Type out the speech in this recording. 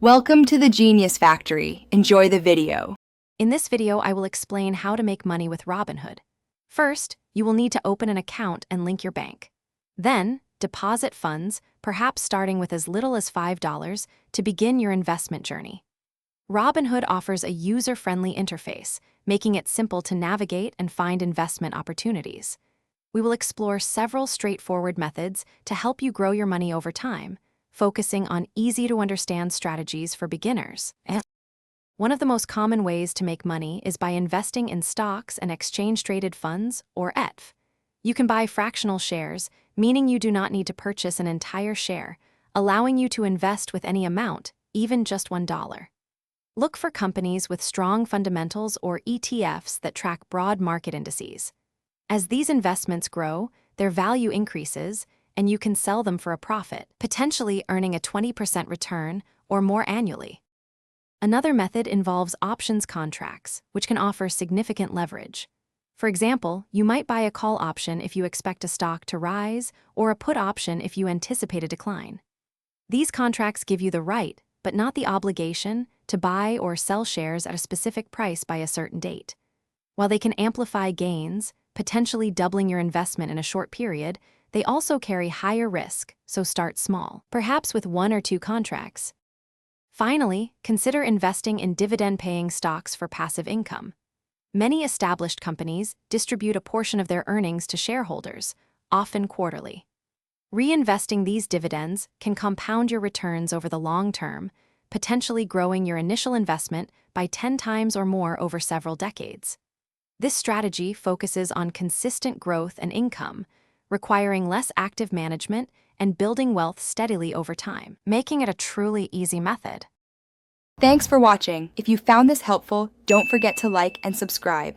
Welcome to the Genius Factory. Enjoy the video. In this video, I will explain how to make money with Robinhood. First, you will need to open an account and link your bank. Then, deposit funds, perhaps starting with as little as $5, to begin your investment journey. Robinhood offers a user-friendly interface, making it simple to navigate and find investment opportunities. We will explore several straightforward methods to help you grow your money over time, focusing on easy-to-understand strategies for beginners. One of the most common ways to make money is by investing in stocks and exchange-traded funds, or ETF. You can buy fractional shares, meaning you do not need to purchase an entire share, allowing you to invest with any amount, even just $1. Look for companies with strong fundamentals or ETFs that track broad market indices. As these investments grow, their value increases, and you can sell them for a profit, potentially earning a 20% return or more annually. Another method involves options contracts, which can offer significant leverage. For example, you might buy a call option if you expect a stock to rise, or a put option if you anticipate a decline. These contracts give you the right, but not the obligation, to buy or sell shares at a specific price by a certain date. While they can amplify gains, potentially doubling your investment in a short period, they also carry higher risk, so start small, perhaps with 1 or 2 contracts. Finally, consider investing in dividend-paying stocks for passive income. Many established companies distribute a portion of their earnings to shareholders, often quarterly. Reinvesting these dividends can compound your returns over the long term, potentially growing your initial investment by 10 times or more over several decades. This strategy focuses on consistent growth and income, requiring less active management and building wealth steadily over time, making it a truly easy method. Thanks for watching. If you found this helpful, don't forget to like and subscribe.